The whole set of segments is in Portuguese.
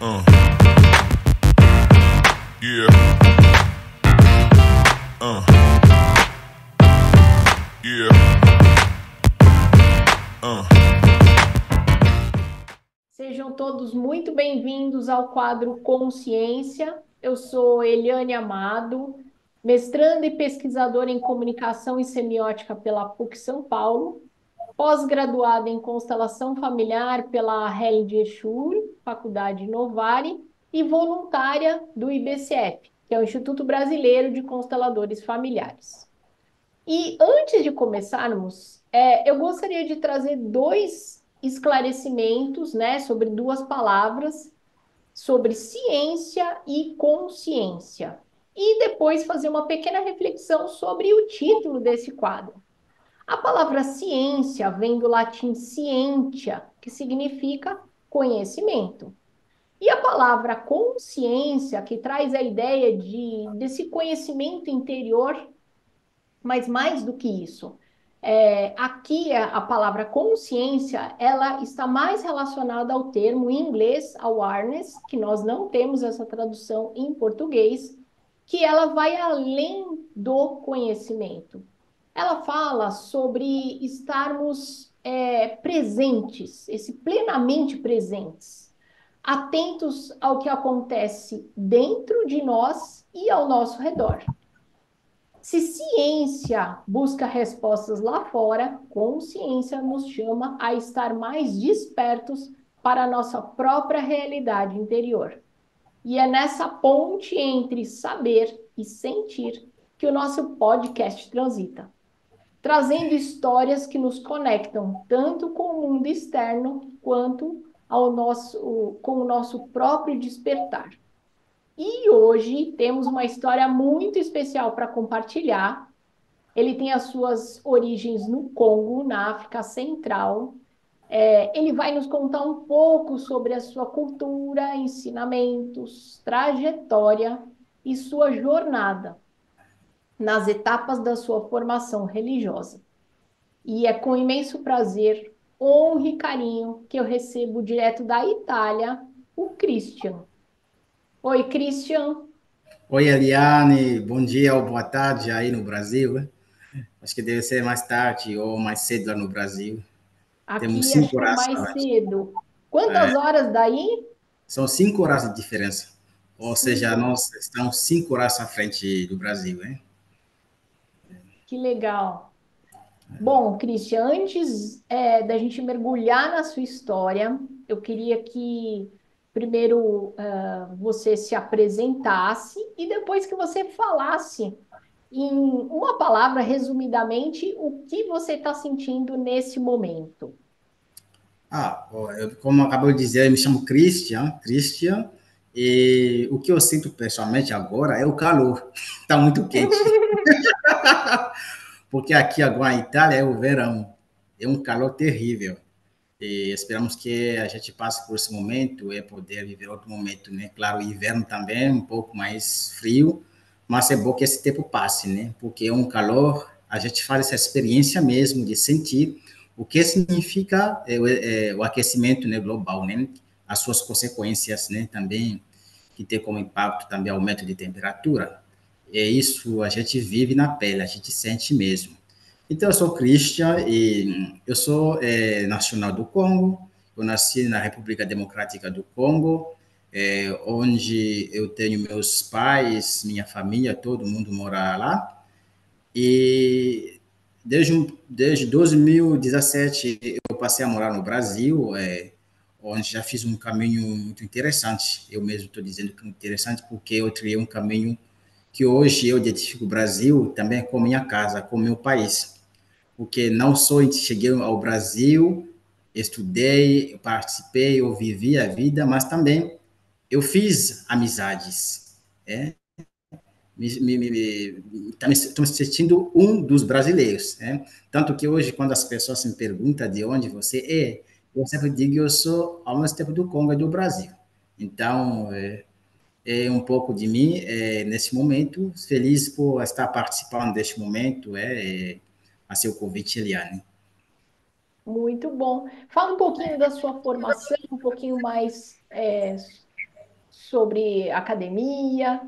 Uh, yeah, uh, yeah, uh. Sejam todos muito bem-vindos ao quadro Consciência. Eu sou Eliane Amado, mestranda e pesquisadora em comunicação e semiótica pela PUC São Paulo, pós-graduada em constelação familiar pela Hellinger Schule, Faculdade Novare, e voluntária do IBCF, que é o Instituto Brasileiro de Consteladores Familiares. E antes de começarmos, eu gostaria de trazer dois esclarecimentos, né, sobre duas palavras, sobre ciência e consciência. E depois fazer uma pequena reflexão sobre o título desse quadro. A palavra ciência vem do latim scientia, que significa conhecimento. E a palavra consciência, que traz a ideia desse conhecimento interior, mas mais do que isso, aqui a palavra consciência, ela está mais relacionada ao termo em inglês, awareness, que nós não temos essa tradução em português, que ela vai além do conhecimento. Ela fala sobre estarmos presentes, esse plenamente presentes, atentos ao que acontece dentro de nós e ao nosso redor. Se ciência busca respostas lá fora, consciência nos chama a estar mais despertos para a nossa própria realidade interior. E é nessa ponte entre saber e sentir que o nosso podcast transita, trazendo histórias que nos conectam tanto com o mundo externo quanto com o nosso próprio despertar. E hoje temos uma história muito especial para compartilhar. Ele tem as suas origens no Congo, na África Central. Ele vai nos contar um pouco sobre a sua cultura, ensinamentos, trajetória e sua jornada nas etapas da sua formação religiosa. E é com imenso prazer, honra e carinho que eu recebo direto da Itália o Christian. Oi, Christian. Oi, Eliane, bom dia ou boa tarde aí no Brasil, né? Acho que deve ser mais tarde ou mais cedo lá no Brasil. Temos Aqui acho cinco que é horas, mais cedo. Quantas horas daí? são 5 horas de diferença. Ou seja, Cinco. nós estamos 5 horas à frente do Brasil, né? Que legal. Bom, Christian, antes da gente mergulhar na sua história, eu queria que primeiro você se apresentasse e depois que você falasse em uma palavra, resumidamente, o que você está sentindo nesse momento. Ó, como acabou de dizer, eu me chamo Christian, e o que eu sinto pessoalmente agora é o calor. Está muito quente. Porque aqui agora na Itália é o verão. É um calor terrível. E esperamos que a gente passe por esse momento e poder viver outro momento, né? Claro, o inverno também um pouco mais frio, mas é bom que esse tempo passe, né? Porque é um calor, a gente faz essa experiência mesmo de sentir o que significa o aquecimento, né, global, né? As suas consequências, né? Também que tem como impacto também aumento de temperatura. É isso, a gente vive na pele, a gente sente mesmo. Então, eu sou Christian e eu sou nacional do Congo. Eu nasci na República Democrática do Congo, onde eu tenho meus pais, minha família, todo mundo mora lá. E desde 2017 eu passei a morar no Brasil, onde já fiz um caminho muito interessante. Eu mesmo estou dizendo que é interessante porque eu trilhei um caminho que hoje eu identifico o Brasil também como minha casa, como meu país, porque não só cheguei ao Brasil, estudei, eu participei, eu vivi a vida, mas também eu fiz amizades. É? Estou me sentindo um dos brasileiros. Né? Tanto que hoje, quando as pessoas me perguntam de onde você é, eu sempre digo que eu sou, ao mesmo tempo, do Congo e do Brasil. Então, é um pouco de mim nesse momento. Feliz por estar participando deste momento, a seu convite, Eliane. Muito bom. Fala um pouquinho da sua formação, um pouquinho mais sobre academia?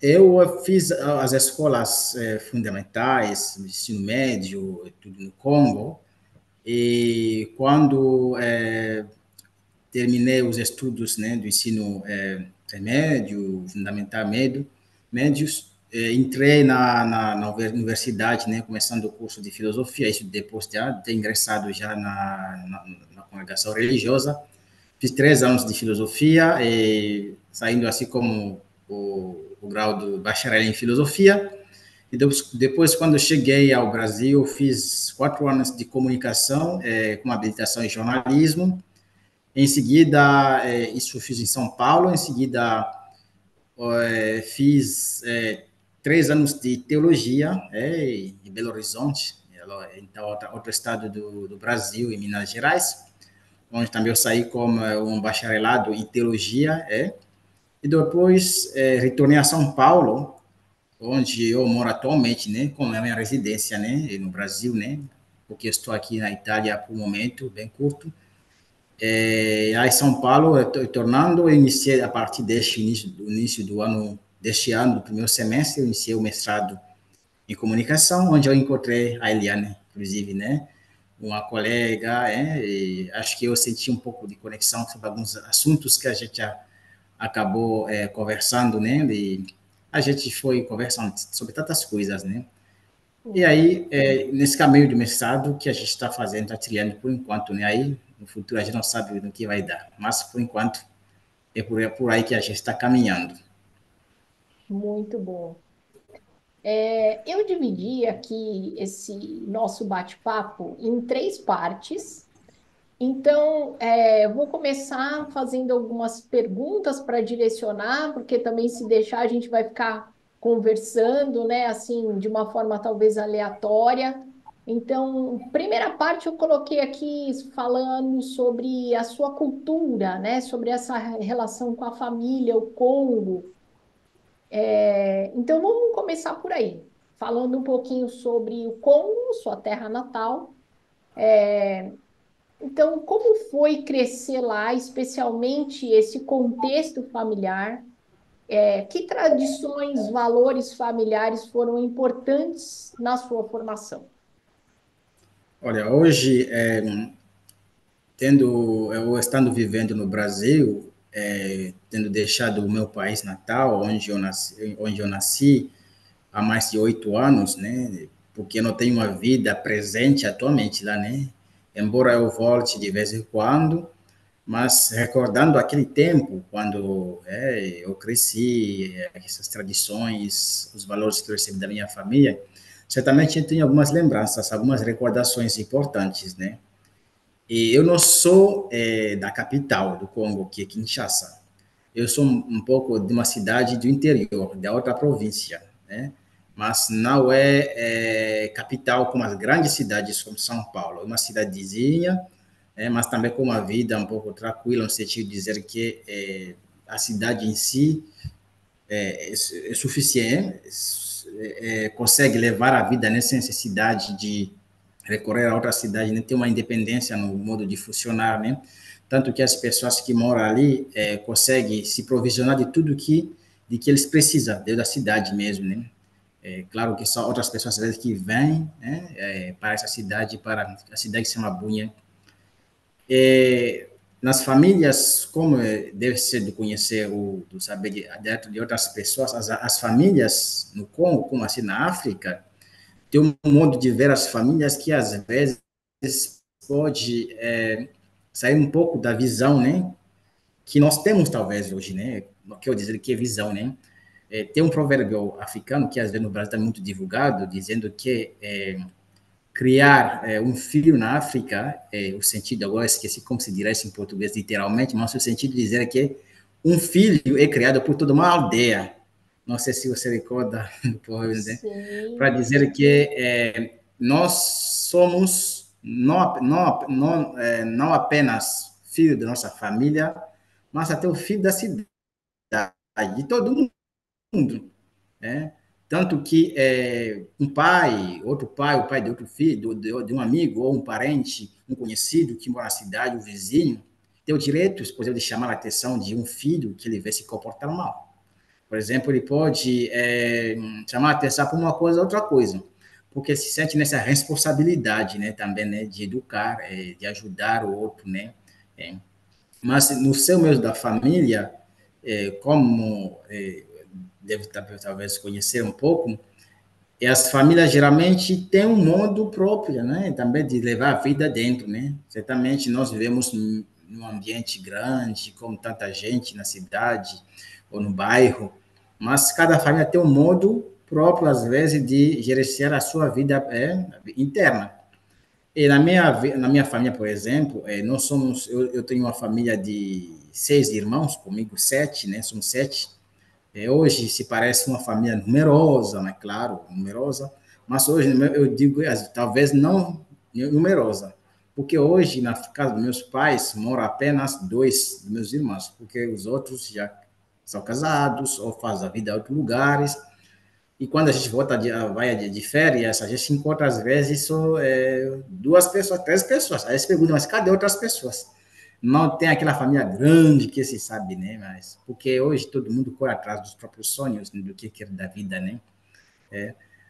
Eu fiz as escolas fundamentais, ensino médio, tudo no Congo, e quando terminei os estudos, né, do ensino médio, fundamental, médios, entrei na universidade, né, começando o curso de filosofia, isso depois de ter ingressado já na congregação religiosa. Fiz 3 anos de filosofia, e saindo assim como o grau do bacharel em filosofia. E depois, quando cheguei ao Brasil, fiz 4 anos de comunicação, com habilitação em jornalismo. Em seguida, isso eu fiz em São Paulo. Em seguida, fiz 3 anos de teologia em Belo Horizonte, então outro estado do Brasil, em Minas Gerais, onde também eu saí como um bacharelado em teologia. E depois retornei a São Paulo, onde eu moro atualmente, né, com a minha residência, né, no Brasil, né, porque estou aqui na Itália por um momento bem curto. Aí São Paulo, tornando, eu iniciei a partir deste início do ano, deste ano, do primeiro semestre, eu iniciei o mestrado em comunicação, onde eu encontrei a Eliane, inclusive, né, uma colega, e acho que eu senti um pouco de conexão sobre alguns assuntos que a gente acabou conversando, né, e a gente foi conversando sobre tantas coisas, né. E aí, nesse caminho do mestrado que a gente está fazendo, está trilhando por enquanto, né? Aí, no futuro, a gente não sabe no que vai dar, mas por enquanto é por aí que a gente está caminhando. Muito bom. Eu dividi aqui esse nosso bate-papo em três partes. Então, eu vou começar fazendo algumas perguntas para direcionar, porque também se deixar a gente vai ficar conversando, né, assim, de uma forma talvez aleatória. Então, primeira parte eu coloquei aqui falando sobre a sua cultura, né, sobre essa relação com a família, o Congo. Então, vamos começar por aí, falando um pouquinho sobre o Congo, sua terra natal. Então, como foi crescer lá, especialmente esse contexto familiar? Que tradições, valores familiares foram importantes na sua formação? Olha, hoje, eu estando vivendo no Brasil, tendo deixado o meu país natal, onde eu nasci há mais de 8 anos, né? Porque eu não tenho uma vida presente atualmente lá, né? Embora eu volte de vez em quando, mas recordando aquele tempo, quando eu cresci, essas tradições, os valores que eu recebi da minha família, certamente eu tenho algumas lembranças, algumas recordações importantes, né? E eu não sou da capital do Congo, que é Kinshasa. Eu sou um pouco de uma cidade do interior, da outra província, né? Mas não é capital como as grandes cidades como São Paulo. É uma cidadezinha, mas também com uma vida um pouco tranquila, no sentido de dizer que a cidade em si é suficiente, consegue levar a vida nessa necessidade de recorrer a outra cidade, né, ter uma independência no modo de funcionar, né? Tanto que as pessoas que moram ali conseguem se provisionar de tudo de que eles precisam, dentro da cidade mesmo, né? Claro que são outras pessoas às vezes que vêm, né, para essa cidade, para a cidade que se chama Bunha. Nas famílias, como deve ser de conhecer do saber de outras pessoas, as famílias no Congo, como assim na África, tem um modo de ver as famílias que às vezes pode sair um pouco da visão, né, que nós temos talvez hoje, né, não quero dizer que é visão, né, tem um provérbio africano que às vezes no Brasil está muito divulgado, dizendo que criar um filho na África, o sentido agora esqueci como se dirá isso em português literalmente, mas o sentido de dizer é que um filho é criado por toda uma aldeia. Não sei se você recorda do provérbio, né? Para Sim, dizer que nós somos não apenas filho da nossa família, mas até o filho da cidade, de todo mundo, né? Tanto que um pai, outro pai, o pai de outro filho, de um amigo ou um parente, um conhecido que mora na cidade, o vizinho, tem o direito, por exemplo, de chamar a atenção de um filho que ele vê se comportar mal. Por exemplo, ele pode chamar a atenção para uma coisa ou outra coisa, porque ele se sente nessa responsabilidade, né, também, né, de educar, de ajudar o outro, né. É. Mas no seu meio da família, como deve talvez conhecer um pouco, e as famílias geralmente têm um modo próprio, né? Também de levar a vida dentro, né? Certamente nós vivemos num ambiente grande, com tanta gente na cidade ou no bairro, mas cada família tem um modo próprio, às vezes, de gerenciar a sua vida interna. E na minha família, por exemplo, nós somos, eu tenho uma família de 6 irmãos, comigo 7, né? Somos 7. Hoje se parece uma família numerosa, né? Claro, numerosa, mas hoje eu digo talvez não numerosa, porque hoje na casa dos meus pais moram apenas 2 dos meus irmãos, porque os outros já são casados ou fazem a vida em outros lugares. E quando a gente volta vai de férias, a gente se encontra às vezes só 2 pessoas, 3 pessoas. Aí você pergunta, mas cadê outras pessoas? Não tem aquela família grande que se sabe, né? Mas porque hoje todo mundo corre atrás dos próprios sonhos, né? Do que quer da vida, né?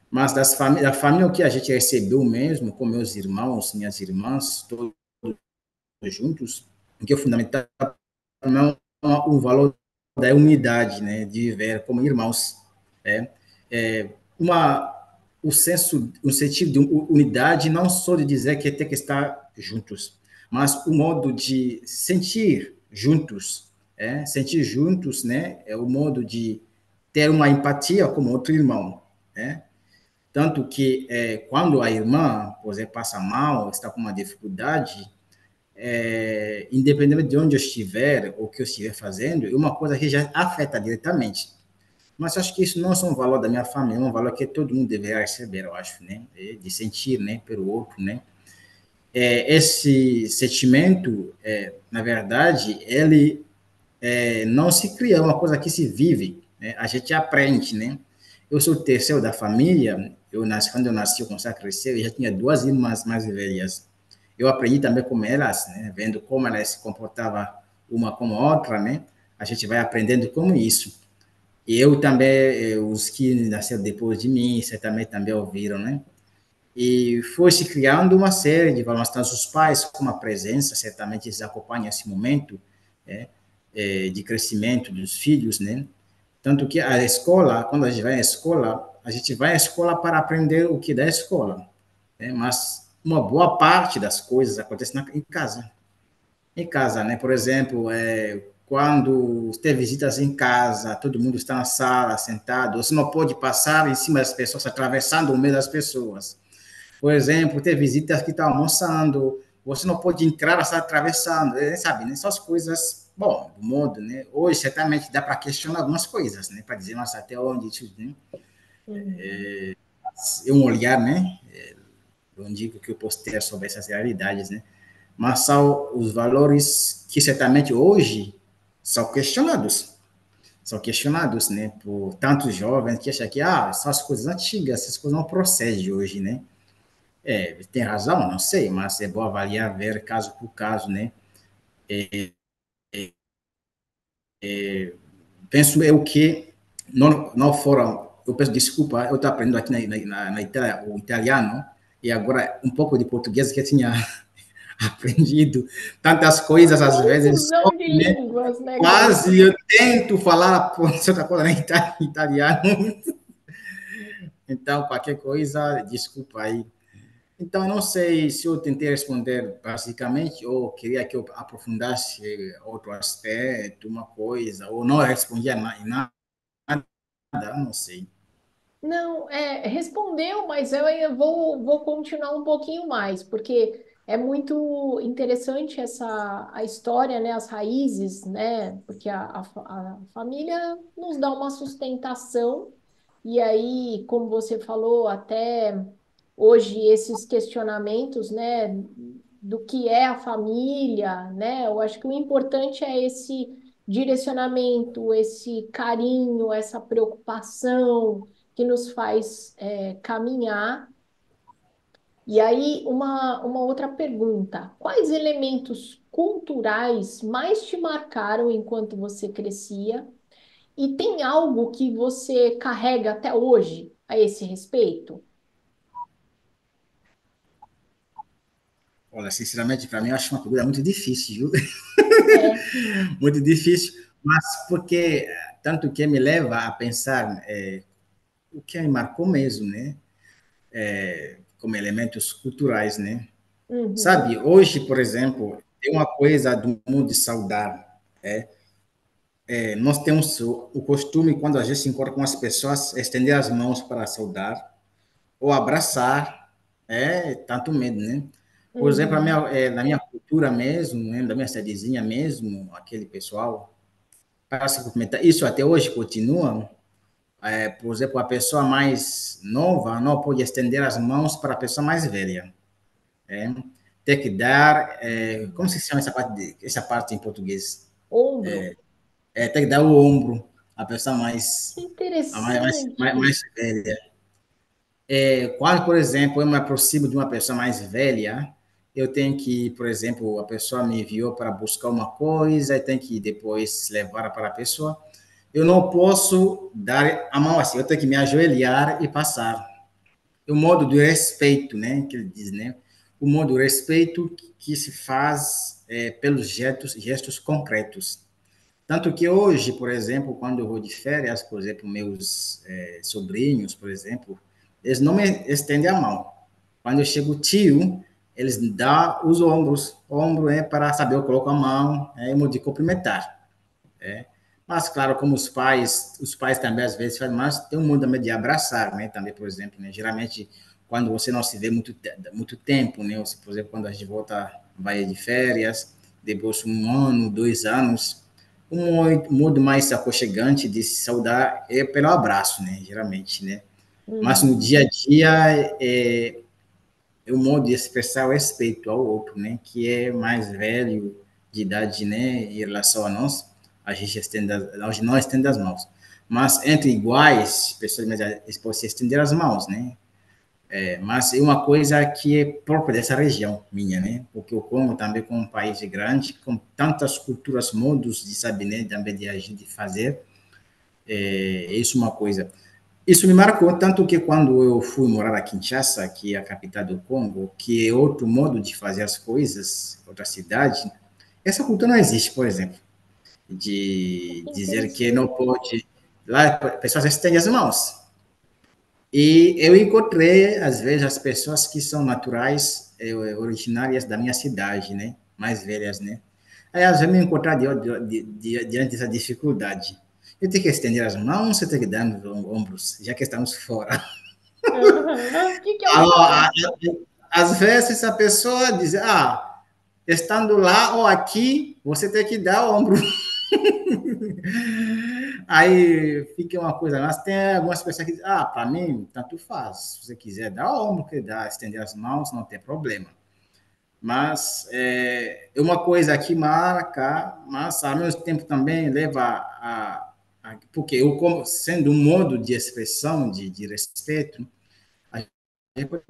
Mas da família o que a gente recebeu mesmo, com meus irmãos, minhas irmãs, todos juntos, o que é fundamental é o valor da unidade, né? De viver como irmãos, né? É, uma o sentido de unidade não só de dizer que tem que estar juntos, mas o modo de sentir juntos, né? É o modo de ter uma empatia como outro irmão, né? Tanto que quando a irmã, por exemplo, passa mal, está com uma dificuldade, independente de onde eu estiver, ou o que eu estiver fazendo, é uma coisa que já afeta diretamente. Mas acho que isso não é só um valor da minha família, é um valor que todo mundo deveria receber, eu acho, né? De sentir, né, pelo outro, né? Esse sentimento, na verdade, ele não se cria, é uma coisa que se vive, né? A gente aprende, né? Eu sou o terceiro da família, quando eu nasci, eu comecei a crescer, eu já tinha 2 irmãs mais velhas. Eu aprendi também com elas, né? Vendo como elas se comportavam uma com a outra, né? A gente vai aprendendo como isso. E eu também, os que nasceram depois de mim, também ouviram, né? E foi se criando uma série de valores, tanto os pais como a presença, certamente eles acompanham esse momento, né, de crescimento dos filhos, né? Tanto que a escola, quando a gente vai à escola, a gente vai à escola para aprender o que da escola, né? Mas uma boa parte das coisas acontece em casa. Em casa, né? Por exemplo, quando tem visitas em casa, todo mundo está na sala, sentado, você não pode passar em cima das pessoas, atravessando o meio das pessoas. Por exemplo, tem visitas que estão almoçando, você não pode entrar, está atravessando, sabe, né? Essas coisas, bom, do mundo, né? Hoje, certamente, dá para questionar algumas coisas, né? Para dizer, mas até onde isso, né? Uhum. É um olhar, né? Eu não digo que eu posso ter sobre essas realidades, né? Mas são os valores que certamente hoje são questionados. São questionados, né? Por tantos jovens que acham que, são as coisas antigas, essas coisas não procedem hoje, né? Tem razão, não sei, mas é bom avaliar, ver caso por caso, né? Penso eu que não foram, eu peço desculpa, eu estou aprendendo aqui na Itália o italiano, e agora um pouco de português que eu tinha aprendido tantas coisas, às vezes, só, Confusão de né? línguas, né, Cleiton? Quase eu tento falar outra coisa em italiano, então qualquer coisa, desculpa aí. Então, eu não sei se eu tentei responder basicamente, ou queria que eu aprofundasse outro aspecto, uma coisa, ou não respondia em nada, não sei. Não, respondeu, mas eu ainda vou continuar um pouquinho mais, porque é muito interessante a história, né, as raízes, né, porque a família nos dá uma sustentação, e aí, como você falou, até hoje esses questionamentos, né, do que é a família, né, eu acho que o importante é esse direcionamento, esse carinho, essa preocupação que nos faz caminhar. E aí, uma outra pergunta: quais elementos culturais mais te marcaram enquanto você crescia? E tem algo que você carrega até hoje a esse respeito? Olha, sinceramente, para mim, eu acho uma pergunta muito difícil, viu? É. Muito difícil, mas porque tanto que me leva a pensar o que me marcou mesmo, né? Como elementos culturais, né? Uhum, Sabe, hoje, por exemplo, tem uma coisa do mundo de saudar. Nós temos o costume, quando a gente se encontra com as pessoas, estender as mãos para saudar ou abraçar, tanto medo, né? Por exemplo, uhum, na minha cultura mesmo, né, da minha cidadezinha mesmo, aquele pessoal, para se cumprimentar, isso até hoje continua. Por exemplo, a pessoa mais nova não pode estender as mãos para a pessoa mais velha. É? Tem que dar, como se chama essa parte em português? ombro. Tem que dar o ombro à pessoa Que mais interessante. velha. Quando, por exemplo, eu me aproximo de uma pessoa mais velha, eu tenho que, por exemplo, a pessoa me enviou para buscar uma coisa, e tem que depois levar para a pessoa. Eu não posso dar a mão assim, eu tenho que me ajoelhar e passar. O modo de respeito, né, que ele diz, né? O modo de respeito que se faz pelos gestos concretos. Tanto que hoje, por exemplo, quando eu vou de férias, por exemplo, meus sobrinhos, por exemplo, eles não me estendem a mão. Quando eu chego tio, eles dão os ombros. O ombro é para saber, eu coloco a mão, é modo de cumprimentar. Mas, claro, como os pais também às vezes fazem, mas tem um mundo também de abraçar, né? Também, por exemplo, né? Geralmente, quando você não se vê muito tempo, né? Você, por exemplo, quando a gente volta, vai de férias, depois de um ano, 2 anos, um modo mais aconchegante de se saudar é pelo abraço, né? Geralmente, né? Mas no Uhum, dia a dia é o modo de expressar o respeito ao outro, né? Que é mais velho de idade, né? Em relação a nós, a gente não estende as mãos. Mas entre iguais, pessoas mais velhas podem se estender as mãos, né? Mas é uma coisa que é própria dessa região minha, né? Porque o Congo também, como um país grande, com tantas culturas, modos de saber, né? Também de agir, de fazer, isso é uma coisa. Isso me marcou tanto que quando eu fui morar a Kinshasa, que é a capital do Congo, que é outro modo de fazer as coisas, outra cidade, essa cultura não existe, por exemplo, de que dizer que não interessante. pode. Lá, pessoas estendem as mãos. E eu encontrei, às vezes, as pessoas que são naturais, originárias da minha cidade, né? Mais velhas, né? Aí, às vezes, me encontrar diante dessa dificuldade. Eu tenho que estender as mãos, eu tenho que dar nos ombros, já que estamos fora. Uhum. O que que eu Ah, faço? às vezes a pessoa diz, estando lá ou aqui, você tem que dar o ombro. Aí fica uma coisa, mas tem algumas pessoas que dizem, para mim, tanto faz. Se você quiser dar o ombro, que dá, estender as mãos, não tem problema. Mas é uma coisa que marca, mas ao mesmo tempo também leva porque eu, como, sendo um modo de expressão, de respeito, a gente pode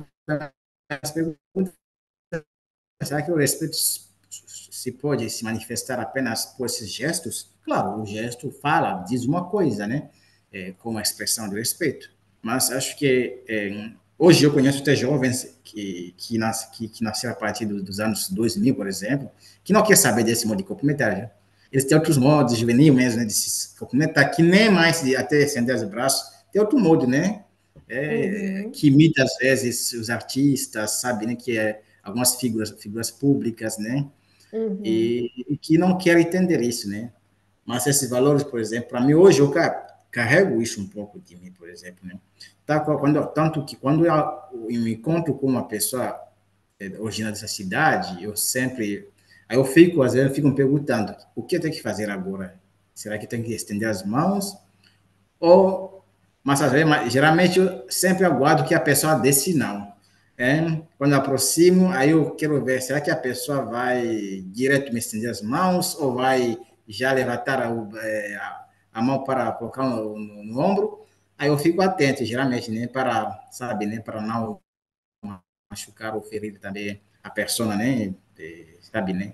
será que o respeito se pode se manifestar apenas por esses gestos? Claro, o gesto fala, diz uma coisa, né? Como a expressão de respeito. Mas acho que hoje eu conheço até jovens que nasceram a partir dos anos 2000, por exemplo, que não quer saber desse modo de cumprimentar. Né? Eles têm outros modos, juvenil mesmo, né, de se cumprimentar, que nem mais de até estender os braços. Tem outro modo, né? Uhum, Que imita às vezes os artistas, sabe, né? Que algumas figuras públicas, né? uhum, E que não querem entender isso, né? Mas esses valores, por exemplo, para mim hoje eu carrego isso um pouco de mim, por exemplo, né? Tanto que quando eu me encontro com uma pessoa originária dessa cidade, eu sempre, aí eu fico às vezes eu fico me perguntando, o que eu tenho que fazer agora? Será que eu tenho que estender as mãos ou, mas às vezes, geralmente eu sempre aguardo que a pessoa dê sinal. Quando eu aproximo, aí eu quero ver, será que a pessoa vai direto me estender as mãos ou vai já levantar a mão para colocar no ombro? Aí eu fico atento, geralmente, né, para, sabe, né, para não machucar ou ferir também a pessoa, né? Sabe, né?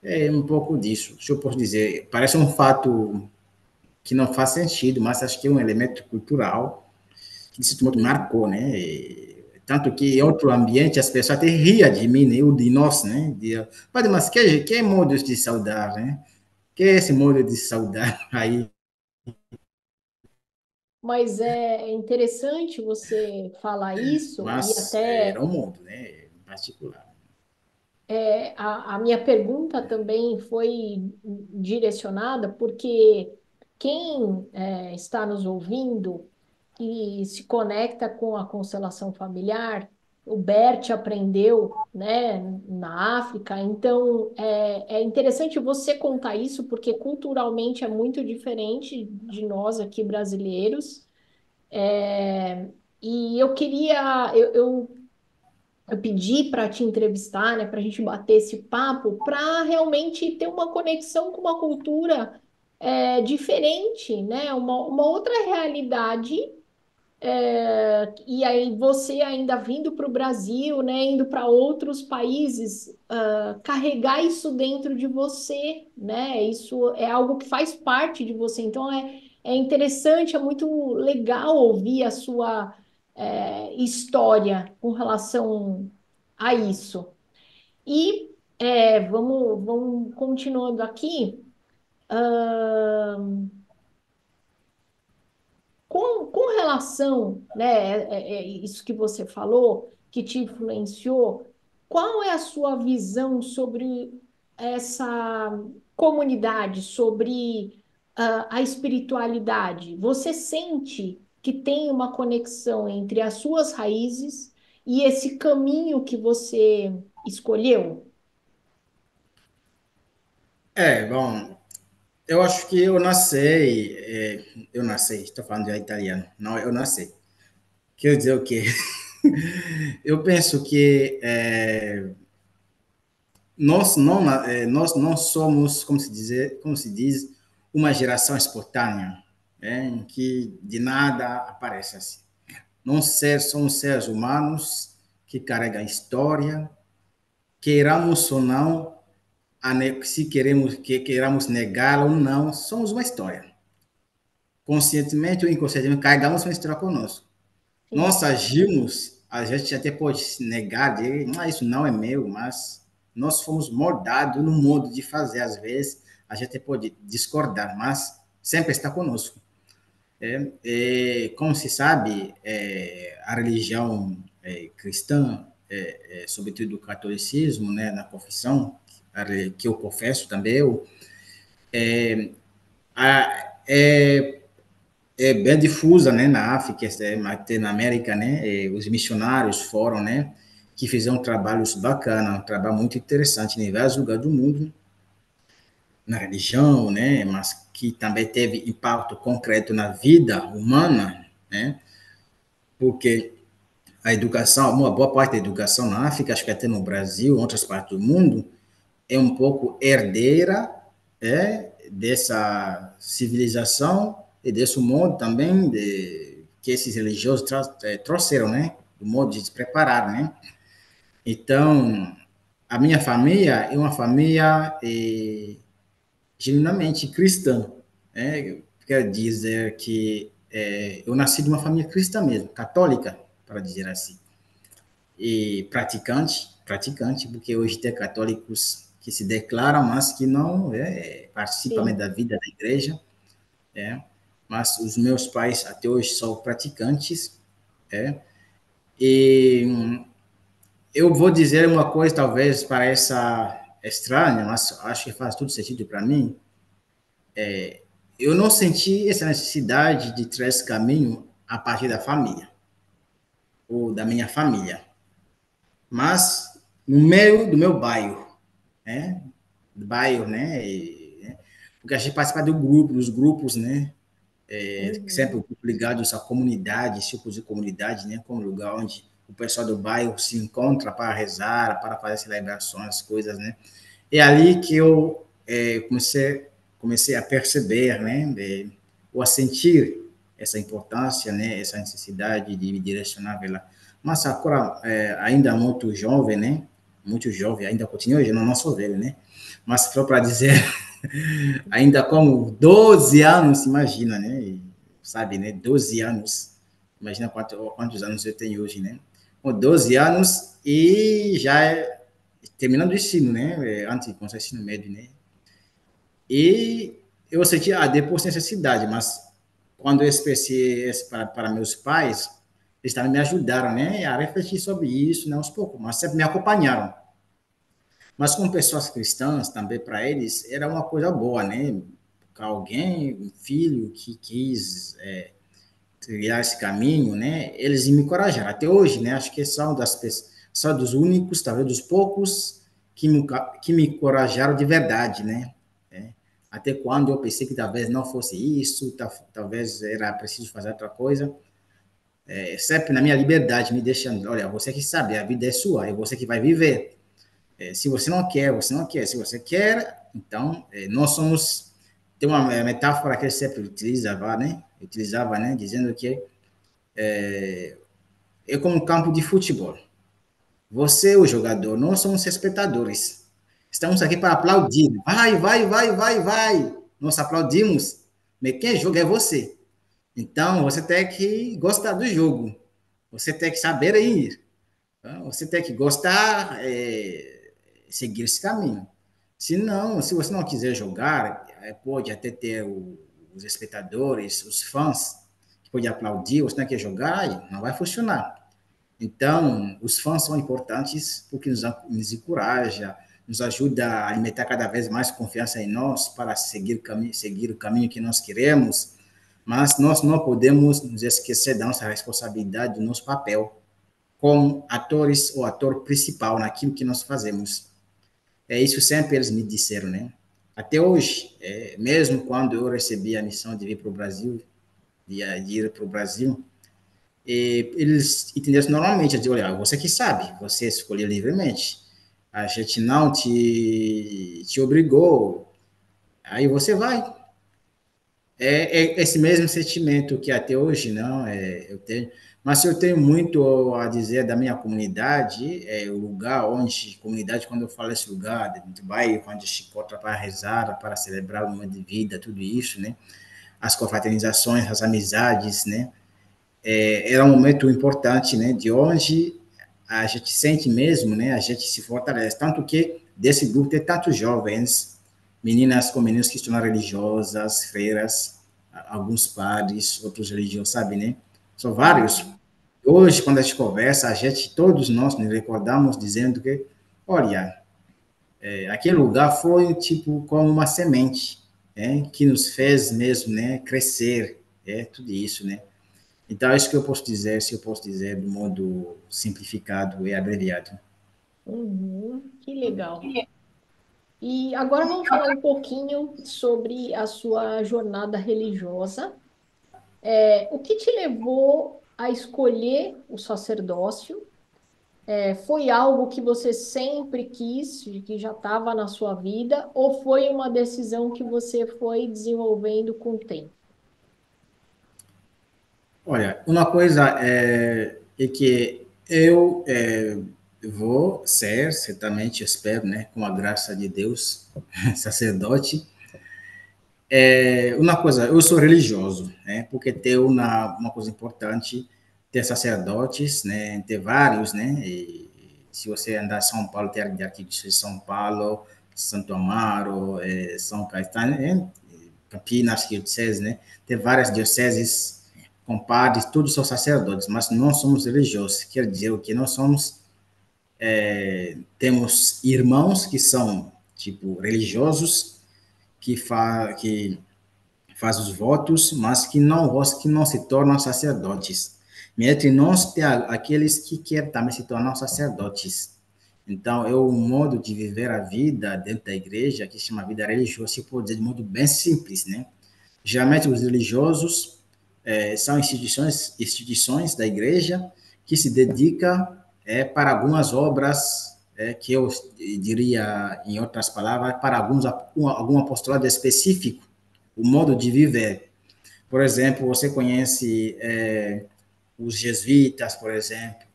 É um pouco disso. Se eu posso dizer, parece um fato que não faz sentido, mas acho que é um elemento cultural que de certo modo marcou, né? Tanto que em outro ambiente as pessoas até riam de mim, né? Ou de nós, né? Padre, mas que modo de saudar, né? Que é esse modo de saudar aí? Mas é interessante você falar isso e Mas era até um modo, né? Em particular. a minha pergunta também foi direcionada porque quem está nos ouvindo e se conecta com a constelação familiar, o Bert aprendeu, né, na África, então é interessante você contar isso porque culturalmente é muito diferente de nós aqui brasileiros. É, e eu queria, eu pedi para te entrevistar, né, para a gente bater esse papo, para realmente ter uma conexão com uma cultura diferente, né, uma outra realidade. E aí você ainda vindo para o Brasil, né, indo para outros países, carregar isso dentro de você, né? Isso é algo que faz parte de você. Então é interessante, é muito legal ouvir a sua história com relação a isso. E vamos continuando aqui. Com relação, né, isso que você falou, que te influenciou, qual é a sua visão sobre essa comunidade, sobre a espiritualidade? Você sente que tem uma conexão entre as suas raízes e esse caminho que você escolheu? Bom, eu acho que eu nasci, estou falando de italiano, não, eu nasci. Quer dizer o quê? Eu penso que nós não somos, como se diz, uma geração espontânea, em que de nada aparece assim. Somos seres humanos que carregam história, queiramos ou não, se queiramos negá-la ou não, somos uma história. Conscientemente ou inconscientemente, carregamos uma história conosco. Sim, Nós agimos, a gente até pode se negar, isso não é meu, mas nós fomos moldados no modo de fazer, às vezes, a gente pode discordar, mas sempre está conosco. Como se sabe, a religião cristã, sobretudo o catolicismo, né, na confissão, que eu confesso também, é, é bem difusa, né, na África, até na América, né, os missionários foram, né, que fizeram trabalhos bacanas, um trabalho muito interessante em vários lugares do mundo, na religião, né, mas que também teve impacto concreto na vida humana, né, porque a educação, uma boa parte da educação na África, acho que até no Brasil, em outras partes do mundo, é um pouco herdeira dessa civilização e desse modo também que esses religiosos trouxeram, né? Do modo de se preparar, né? Então, a minha família é uma família genuinamente cristã. Quer dizer que eu nasci de uma família cristã mesmo, católica, para dizer assim. E praticante, porque hoje tem católicos que se declaram, mas que não participam sim. da vida da igreja, mas os meus pais até hoje são praticantes, e eu vou dizer uma coisa, talvez pareça estranha, mas acho que faz todo sentido para mim. Eu não senti essa necessidade de ter esse caminho a partir da família, ou da minha família, mas no meio do meu bairro, né? Do bairro, né? Porque a gente participa dos grupos, né? Sempre Uhum. ligados à comunidade, círculos de comunidade, né? Como lugar onde o pessoal do bairro se encontra para rezar, para fazer celebrações, coisas, né? É ali que eu comecei a perceber, né? Ou a sentir essa importância, né? Essa necessidade de me direcionar pela. mas agora ainda muito jovem, né? Muito jovem, ainda continua, eu não sou velho, né? Mas só para dizer, ainda como 12 anos, imagina, né? E, sabe, né? 12 anos, imagina quantos anos eu tenho hoje, né? Com 12 anos e já terminando o ensino, né? Antes de começar o ensino médio, né? E eu senti, depois necessidade, mas quando eu expressei isso para meus pais, eles também me ajudaram, né, a refletir sobre isso, né, aos poucos, mas sempre me acompanharam. Mas com pessoas cristãs, também para eles, era uma coisa boa, né? Alguém, um filho que quis trilhar esse caminho, né? Eles me encorajaram. Até hoje, né? Acho que são dos únicos, talvez dos poucos, que me encorajaram de verdade, né? Até quando eu pensei que talvez não fosse isso, talvez era preciso fazer outra coisa. Sempre na minha liberdade, me deixando, olha, você que sabe, a vida é sua, é você que vai viver. Se você não quer, você não quer. Se você quer, então, nós somos. Tem uma metáfora que ele sempre utilizava, né? Dizendo que é como um campo de futebol. Você, o jogador, nós somos espectadores. Estamos aqui para aplaudir. Vai, vai, vai, vai, vai. Nós aplaudimos, mas quem joga é você. Então, você tem que gostar do jogo. Você tem que saber ir. Você tem que gostar, seguir esse caminho. Se não, se você não quiser jogar, pode até ter os espectadores, os fãs, que podem aplaudir, você não quer jogar, e não vai funcionar. Então, os fãs são importantes porque nos encoraja, nos ajuda a alimentar cada vez mais confiança em nós para seguir o caminho que nós queremos, mas nós não podemos nos esquecer da nossa responsabilidade, do nosso papel como atores ou ator principal naquilo que nós fazemos. É isso sempre eles me disseram, né? Até hoje, mesmo quando eu recebi a missão de vir para o Brasil, de ir para o Brasil, eles entenderam normalmente, dizer, olha, você que sabe, você escolheu livremente, a gente não te obrigou, aí você vai. É esse mesmo sentimento que até hoje não eu tenho, mas eu tenho muito a dizer da minha comunidade, o lugar onde, comunidade, quando eu falo esse lugar, do bairro, onde a gente encontra para rezar, para celebrar o momento de vida, tudo isso, né? As confraternizações, as amizades, né? Era um momento importante, né? De onde a gente sente mesmo, né? A gente se fortalece, tanto que desse grupo tem tantos jovens, meninas com meninos que estudam religiosas, freiras, alguns padres, outros religiosos, sabe, né? São vários. Hoje, quando a gente conversa, todos nós nos recordamos dizendo que, olha, aquele lugar foi tipo como uma semente, que nos fez mesmo, né, crescer, tudo isso, né? Então, é isso que eu posso dizer, se eu posso dizer de modo simplificado e abreviado. Que legal. E agora vamos falar um pouquinho sobre a sua jornada religiosa. O que te levou a escolher o sacerdócio? Foi algo que você sempre quis, que já estava na sua vida, ou foi uma decisão que você foi desenvolvendo com o tempo? Olha, uma coisa é que eu vou ser, certamente, espero, né, com a graça de Deus, sacerdote. Uma coisa, eu sou religioso, né, porque tem uma coisa importante, ter sacerdotes, né, ter vários, né, e se você andar em São Paulo, tem a Arquidiocese de São Paulo, Santo Amaro, São Caetano, Campinas, diocese, né, tem várias dioceses com padres, todos são sacerdotes, mas não somos religiosos, quer dizer o que nós somos, temos irmãos que são, tipo, religiosos, que faz os votos, mas que não se tornam sacerdotes. Entre nós tem aqueles que querem também se tornar sacerdotes. Então, é um modo de viver a vida dentro da igreja que se chama vida religiosa, se pode dizer de modo bem simples, né? Geralmente, os religiosos são instituições da igreja que se dedicam para algumas obras que eu diria, em outras palavras, para algum apostolado específico, o modo de viver. Por exemplo, você conhece os jesuítas, por exemplo,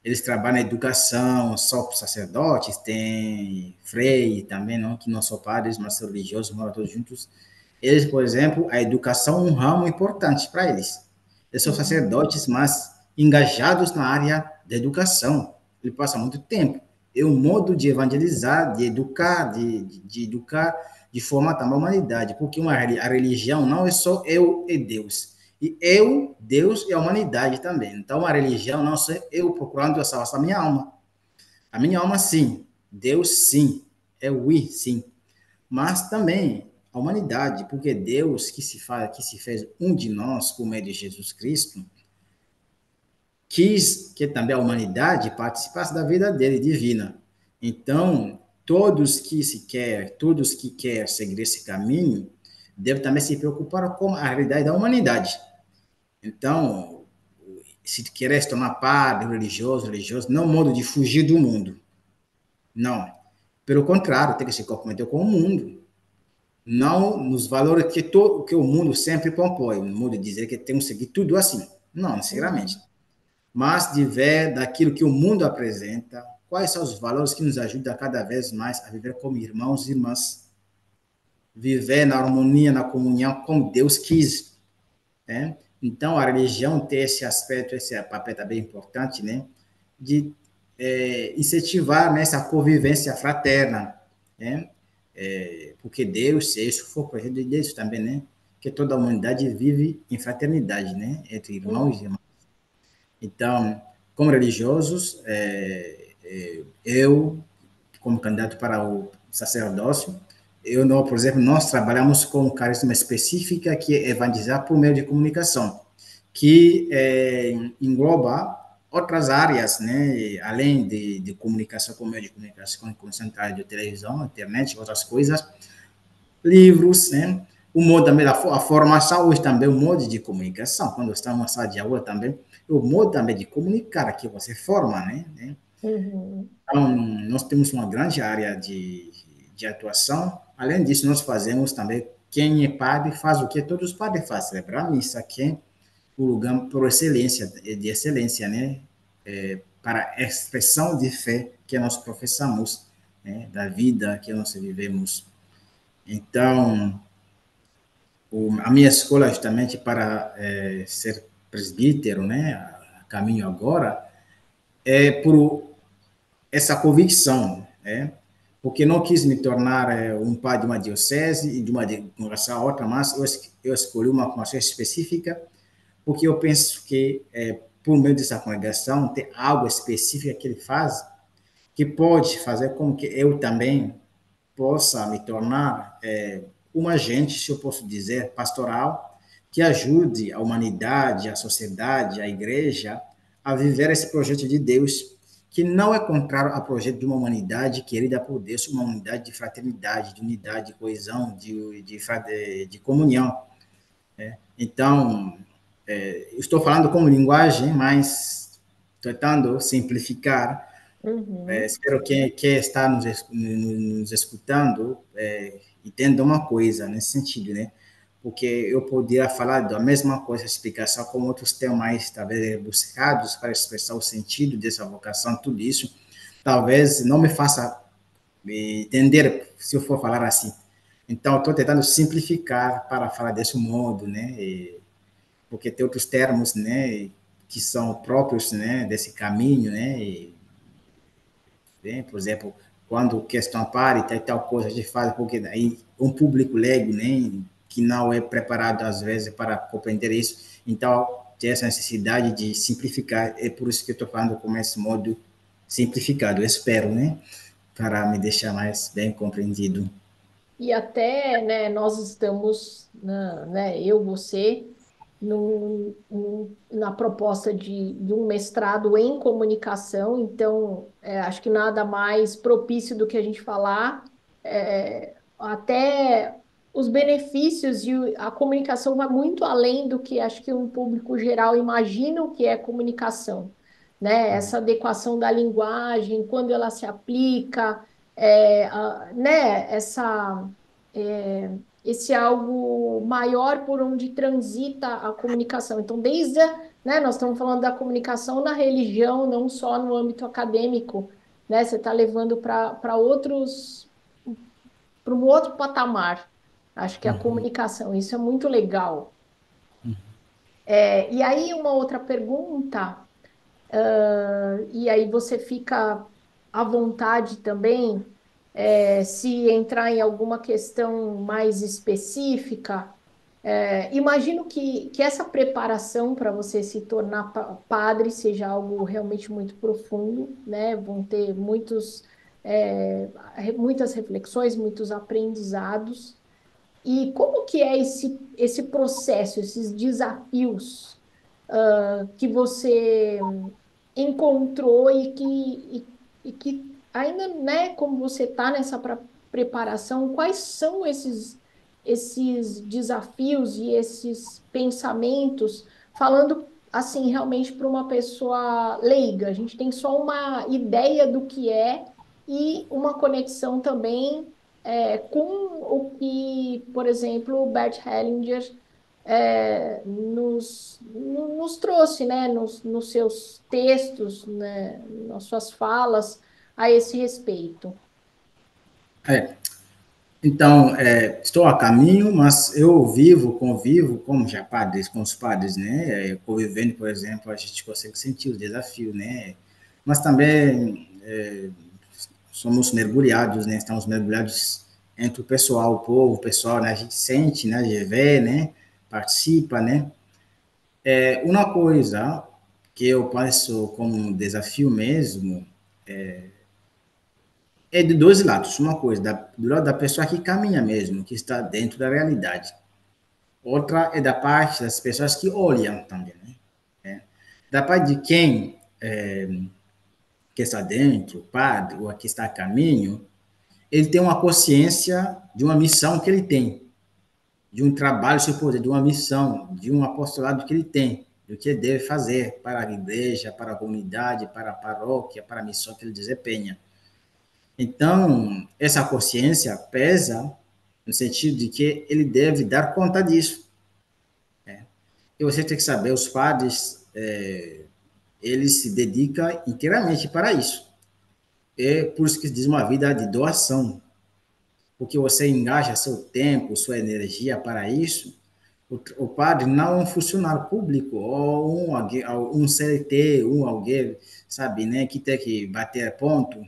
eles trabalham na educação, só sacerdotes, tem frei também, não, que não são padres, mas são religiosos, moram todos juntos. Eles, por exemplo, a educação é um ramo importante para eles. Eles são Uhum. sacerdotes, mas engajados na área da educação. Ele passa muito tempo. É um modo de evangelizar, de educar, de educar, de formar também a humanidade, porque a religião não é só eu e Deus. E eu, Deus e a humanidade também. Então, a religião não é eu procurando a salvação da minha alma. A minha alma, sim. Deus, sim. É o I, sim. Mas também a humanidade, porque Deus que se fez um de nós por meio de Jesus Cristo, quis que também a humanidade participasse da vida dele divina. Então, todos que querem seguir esse caminho, devem também se preocupar com a realidade da humanidade. Então, se querer se tornar padre, religioso, não é um modo de fugir do mundo. Não. Pelo contrário, tem que se comprometer com o mundo. Não nos valores que o mundo sempre propõe. O mundo dizer que temos que seguir tudo assim. Não, necessariamente. Uhum. Mas de ver daquilo que o mundo apresenta, quais são os valores que nos ajudam cada vez mais a viver como irmãos e irmãs, viver na harmonia, na comunhão, como Deus quis, né? Então, a religião tem esse aspecto, esse papel também importante, né? De incentivar nessa convivência fraterna, né? Porque Deus, se isso for projeto de Deus também, né? Que toda a humanidade vive em fraternidade, né? Entre irmãos e Uhum. irmãs. Então, como religiosos, eu, como candidato para o sacerdócio, eu não, por exemplo, nós trabalhamos com carisma específica que é evangelizar por meio de comunicação, que engloba outras áreas, né, além de comunicação, por meio de comunicação, como de televisão, internet, outras coisas, livros, né, o modo também, a formação hoje também, o modo de comunicação, quando está em uma sala de aula também, o modo também de comunicar que você forma, né. Uhum. Então, nós temos uma grande área de atuação. Além disso, nós fazemos também, quem é padre faz o que todos os padres fazem, celebrar a missa, que é o lugar por excelência, de excelência, né? Para a expressão de fé que nós professamos, né? Da vida que nós vivemos. Então, a minha escola, justamente para ser presbítero, né? A caminho agora, é por essa convicção, né? Porque não quis me tornar um padre de uma diocese e de uma congregação a outra, mas eu escolhi uma congregação específica, porque eu penso que, por meio dessa congregação, tem algo específico que ele faz, que pode fazer com que eu também possa me tornar um agente, se eu posso dizer, pastoral, que ajude a humanidade, a sociedade, a igreja a viver esse projeto de Deus, que não é contrário ao projeto de uma humanidade querida por Deus, uma humanidade de fraternidade, de unidade, de coesão, de comunhão. Né? Então, estou falando como linguagem, mas tentando simplificar. Uhum. Espero que está nos escutando entenda uma coisa nesse sentido, né? Porque eu poderia falar da mesma coisa, explicação, como outros temas mais, talvez, buscados para expressar o sentido dessa vocação, tudo isso, talvez não me faça entender se eu for falar assim. Então, estou tentando simplificar para falar desse modo, né? Porque tem outros termos, né, que são próprios, né, desse caminho, né? Por exemplo, quando questão para e tal coisa a gente faz, porque aí um público leigo, né, que não é preparado às vezes para compreender isso, então tem essa necessidade de simplificar, é por isso que eu estou falando com esse modo simplificado, eu espero, né, para me deixar mais bem compreendido. E até, né, nós estamos, né, eu, você, na proposta de um mestrado em comunicação, então, acho que nada mais propício do que a gente falar, até os benefícios e a comunicação vai muito além do que acho que um público geral imagina o que é comunicação, né? Essa adequação da linguagem, quando ela se aplica, né, esse algo maior por onde transita a comunicação. Então, desde né? Nós estamos falando da comunicação na religião, não só no âmbito acadêmico, né? Você está levando para outros, para um outro patamar. Acho que a comunicação, isso é muito legal. E aí, uma outra pergunta, e aí você fica à vontade também, se entrar em alguma questão mais específica. Imagino que essa preparação para você se tornar padre seja algo realmente muito profundo, né? Vão ter muitas reflexões, muitos aprendizados. E como que é esse processo, esses desafios, que você encontrou e que ainda, né, como você está nessa preparação, quais são esses desafios e esses pensamentos, falando assim, realmente para uma pessoa leiga? A gente tem só uma ideia do que é e uma conexão também com o que, por exemplo, o Bert Hellinger nos trouxe, né, nos seus textos, né, nas suas falas a esse respeito. É, então, estou a caminho, mas eu convivo como já padres, com os padres, né? Convivendo, por exemplo, a gente consegue sentir o desafio, né? Mas também somos mergulhados, né? Estamos mergulhados entre o pessoal, o povo, o pessoal, né? A gente sente, né? A gente vê, né? Participa, né? Uma coisa que eu penso como um desafio mesmo é de dois lados. Uma coisa, do lado da pessoa que caminha mesmo, que está dentro da realidade. Outra é da parte das pessoas que olham também, né? Da parte de quem que está dentro, o padre, ou que está a caminho, ele tem uma consciência de uma missão que ele tem, de um trabalho, se pode, de uma missão, de um apostolado que ele tem, do que ele deve fazer para a igreja, para a comunidade, para a paróquia, para a missão que ele desempenha. Então, essa consciência pesa no sentido de que ele deve dar conta disso. E você tem que saber, os padres, eles se dedicam inteiramente para isso. É por isso que se diz uma vida de doação, porque você engaja seu tempo, sua energia para isso. O padre não é um funcionário público ou um CLT, alguém, sabe, né, que tem que bater ponto.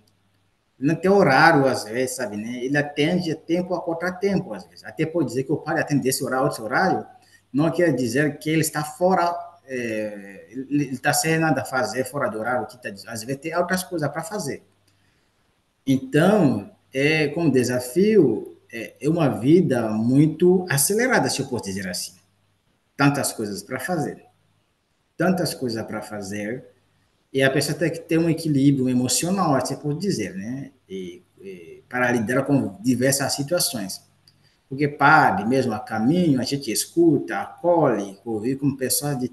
Ele não tem horário, às vezes, sabe, né? Ele atende tempo a contratempo, às vezes. Até pode dizer que o padre atende esse horário, outro horário, não quer dizer que ele está fora, ele está sem nada a fazer fora do horário, que tá, às vezes tem outras coisas para fazer. Então, como desafio, é uma vida muito acelerada, se eu posso dizer assim. Tantas coisas para fazer. Tantas coisas para fazer. E a pessoa tem que ter um equilíbrio emocional, você pode dizer, né? Para lidar com diversas situações. Porque padre, mesmo a caminho, a gente escuta, acolhe, convive com pessoas de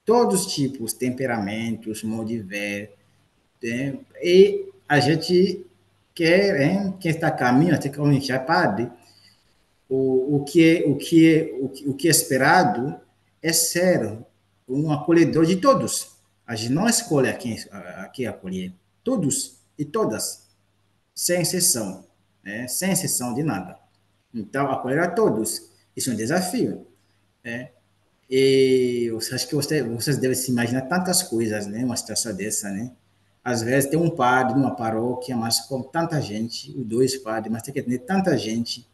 todos os tipos, temperamentos, modo de ver, né? E a gente quer, hein? Quem está a caminho, até que a gente é padre, o que é esperado é ser um acolhedor de todos. A gente não escolhe a quem acolher. Todos e todas, sem exceção, né? Sem exceção de nada. Então, acolher a todos, isso é um desafio. Né? E eu acho que vocês devem se imaginar tantas coisas, né? Uma situação dessa, né? Às vezes tem um padre numa paróquia, mas com tanta gente, os dois padres, mas tem que ter tanta gente.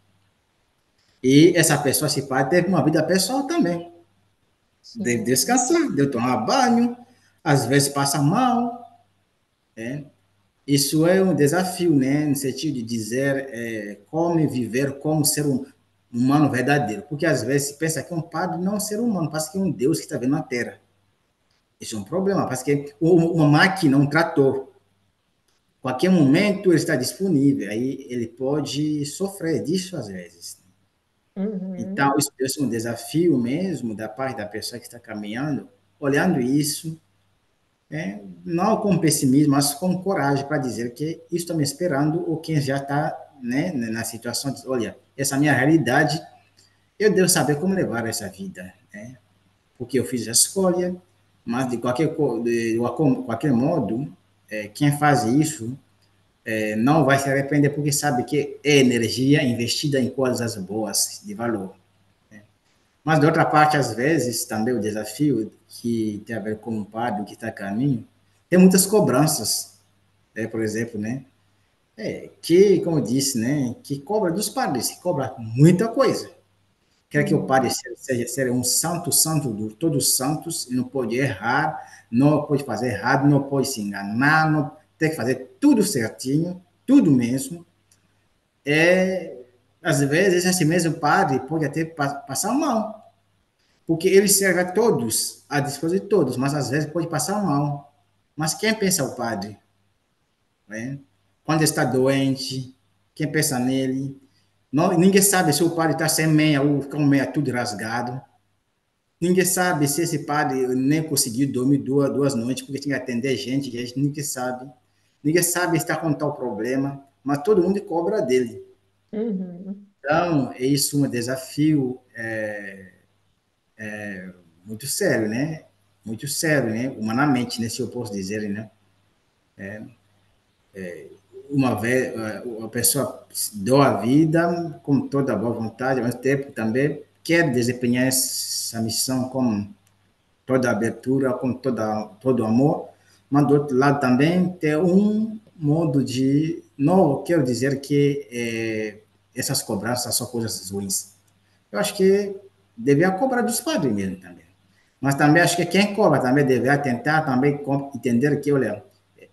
E essa pessoa, esse padre, teve uma vida pessoal também. Deve Sim, descansar, deve tomar banho, às vezes passa mal. Né? Isso é um desafio, né? No sentido de dizer como viver como ser humano verdadeiro. Porque às vezes se pensa que um padre não é um ser humano, parece que é um Deus que está vendo na Terra. Isso é um problema, parece que é uma máquina, um trator. Qualquer momento ele está disponível, aí ele pode sofrer disso às vezes. uhum, Então, isso é um desafio mesmo da parte da pessoa que está caminhando, olhando isso, não com pessimismo, mas com coragem para dizer que isso está me esperando, ou quem já está, né, na situação de, olha, essa é a minha realidade, eu devo saber como levar essa vida, né? Porque eu fiz a escolha, Mas, de qualquer modo, quem faz isso não vai se arrepender porque sabe que é energia investida em coisas boas, de valor. Mas, de outra parte, às vezes, também o desafio que tem a ver com o padre que está a caminho, tem muitas cobranças, por exemplo, né? Que, como eu disse, né, que cobra dos padres, que cobra muita coisa. Quer que o padre Uhum. seja um santo, santo de todos os santos, não pode errar, não pode fazer errado, não pode se enganar, não, tem que fazer tudo certinho, tudo mesmo. Às vezes, esse mesmo padre pode até passar mal, porque ele serve a todos, à disposição de todos, mas às vezes pode passar mal. Mas quem pensa o padre? Né? Quando está doente, quem pensa nele? Não, ninguém sabe se o padre está sem meia ou com meia tudo rasgado. Ninguém sabe se esse padre nem conseguiu dormir duas noites porque tinha que atender gente, ninguém sabe. Ninguém sabe se está com tal problema, mas todo mundo cobra dele. Uhum. Então, é isso um desafio muito sério, né? Muito sério, né? Humanamente, né? Se eu posso dizer, né? Uma vez, a pessoa deu a vida com toda a boa vontade, ao mesmo tempo também quer desempenhar essa missão com toda a abertura, com todo o amor, mas do outro lado também tem um modo de. Não quero dizer que essas cobranças são coisas ruins. Eu acho que devia cobrar dos padres mesmo também. Mas também acho que quem cobra também deveria tentar também entender que, olha,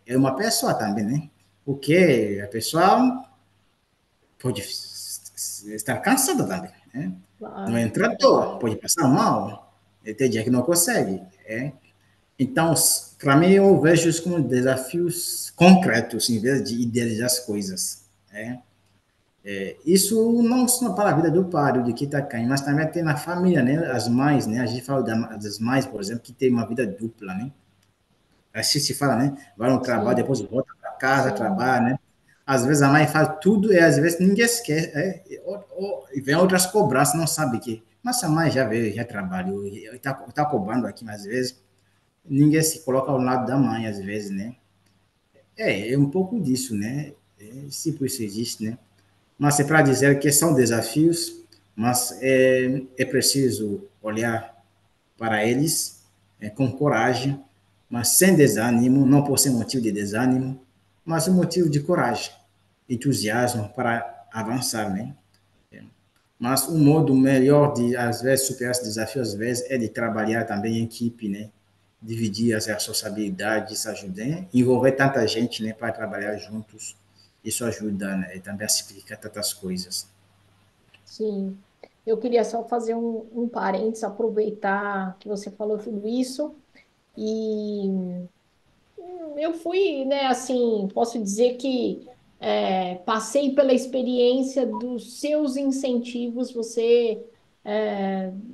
é uma pessoa também, né? Porque a pessoa pode estar cansada também, né? Não Claro, entra à toa, verdade. pode passar mal, tem dia que não consegue. Então, para mim, eu vejo isso como desafios concretos, em vez de idealizar as coisas. Isso não só para a vida do padre, de que está caindo, mas também tem na família, né? As mães, né? A gente fala das mães, por exemplo, que tem uma vida dupla, né? Assim se fala, né? Vai no trabalho, Sim, depois volta para casa, sim. trabalha, né? Às vezes a mãe faz tudo e às vezes ninguém esquece. E vem outras cobranças, não sabe que. Mas a mãe já veio, já trabalhou, está cobrando aqui, mas às vezes ninguém se coloca ao lado da mãe, às vezes, né? É um pouco disso, né? Se por isso existe, né? Mas é para dizer que são desafios, mas é preciso olhar para eles com coragem, mas sem desânimo, não por ser motivo de desânimo, mas um motivo de coragem, entusiasmo para avançar, né? Mas um modo melhor de, às vezes, superar esse desafio, às vezes, é de trabalhar também em equipe, né? Dividir as responsabilidades, ajudar, envolver tanta gente, né, para trabalhar juntos. Isso ajuda, né, também a simplificar tantas coisas. Sim, eu queria só fazer um parênteses, aproveitar que você falou tudo isso. E eu fui, né, assim, posso dizer que passei pela experiência dos seus incentivos, você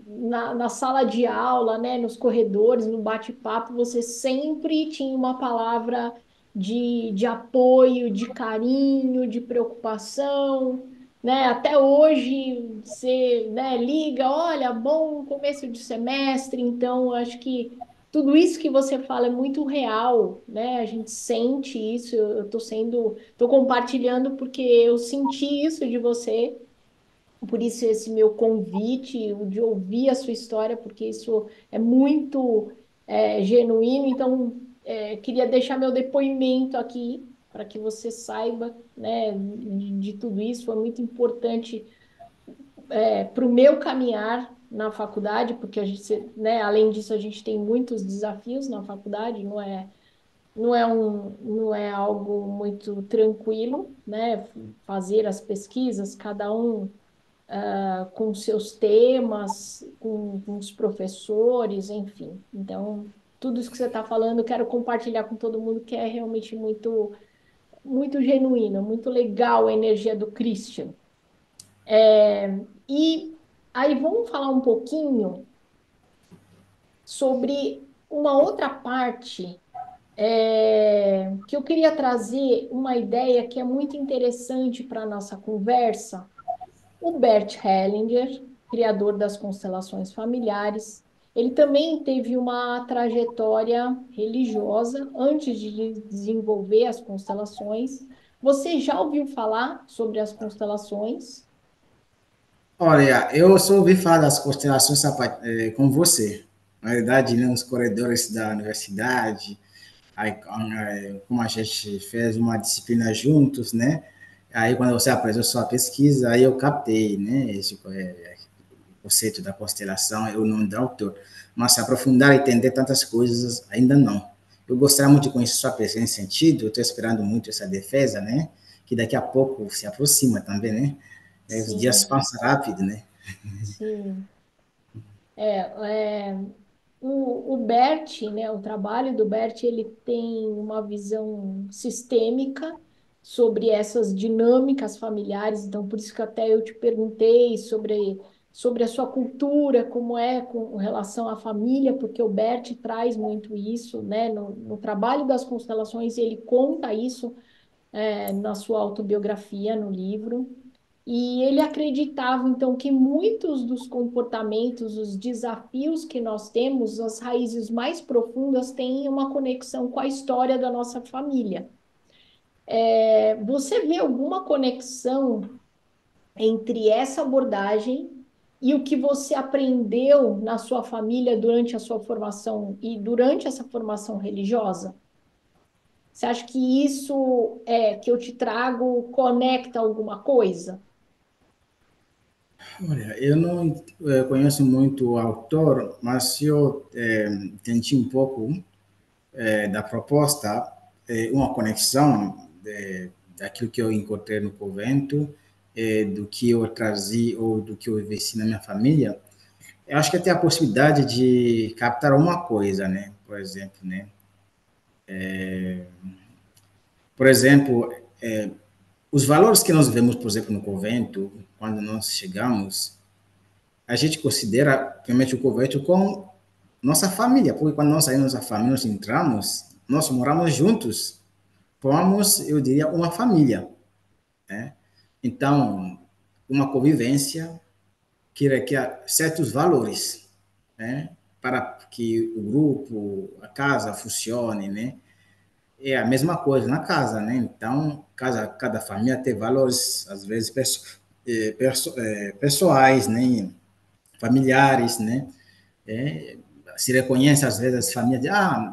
na sala de aula, né, nos corredores, no bate-papo, você sempre tinha uma palavra de apoio, de carinho, de preocupação, né? Até hoje você, né, liga, olha, bom começo de semestre, então eu acho que tudo isso que você fala é muito real, né? A gente sente isso, eu tô compartilhando porque eu senti isso de você, por isso esse meu convite, o de ouvir a sua história, porque isso é muito genuíno. Então, queria deixar meu depoimento aqui para que você saiba, né, de tudo isso. Foi muito importante para o meu caminhar na faculdade, porque a gente, né, além disso, a gente tem muitos desafios na faculdade, não é algo muito tranquilo, né? Fazer as pesquisas, cada um com seus temas, com os professores, enfim. Então, tudo isso que você está falando, eu quero compartilhar com todo mundo que é realmente muito, muito genuíno, muito legal a energia do Christian. E aí vamos falar um pouquinho sobre uma outra parte que eu queria trazer uma ideia que é muito interessante para a nossa conversa. O Bert Hellinger, criador das constelações familiares, Ele também teve uma trajetória religiosa antes de desenvolver as constelações. Você já ouviu falar sobre as constelações? Olha, eu só ouvi falar das constelações com você. Na verdade, né, nos corredores da universidade, aí, como a gente fez uma disciplina juntos, né? Aí, quando você apresentou sua pesquisa, aí eu captei, né? Esse conceito da constelação, é o nome do autor. Mas se aprofundar e entender tantas coisas, ainda não. Eu gostaria muito de conhecer sua pesquisa nesse sentido, eu estou esperando muito essa defesa, né? Que daqui a pouco se aproxima também, né? Os dias Sim, passam rápido, né? sim. É, o Bert, né, o trabalho do Bert, ele tem uma visão sistêmica sobre essas dinâmicas familiares, então por isso que até eu te perguntei sobre a sua cultura, como é com relação à família, porque o Bert traz muito isso, né, no trabalho das constelações, ele conta isso, na sua autobiografia, no livro. E ele acreditava, então, que muitos dos comportamentos, os desafios que nós temos, as raízes mais profundas, têm uma conexão com a história da nossa família. Você vê alguma conexão entre essa abordagem e o que você aprendeu na sua família durante a sua formação e durante essa formação religiosa? Você acha que isso que eu te trago conecta alguma coisa? Olha, eu não conheço muito o autor, mas se eu entendi um pouco da proposta, uma conexão daquilo que eu encontrei no convento, do que eu trazi ou do que eu vivi na minha família, eu acho que tem a possibilidade de captar uma coisa, né? Por exemplo, né? Por exemplo, os valores que nós vemos, por exemplo, no convento, quando nós chegamos, a gente considera realmente o convento como nossa família, porque quando nós saímos da família, nós entramos, nós moramos juntos, formamos, eu diria, uma família, né? Então, uma convivência que requer certos valores, né? Para que o grupo, a casa funcione, né? É a mesma coisa na casa, né? Então, cada família tem valores, às vezes, pessoais, né? Familiares, né? É, se reconhece, às vezes, as famílias,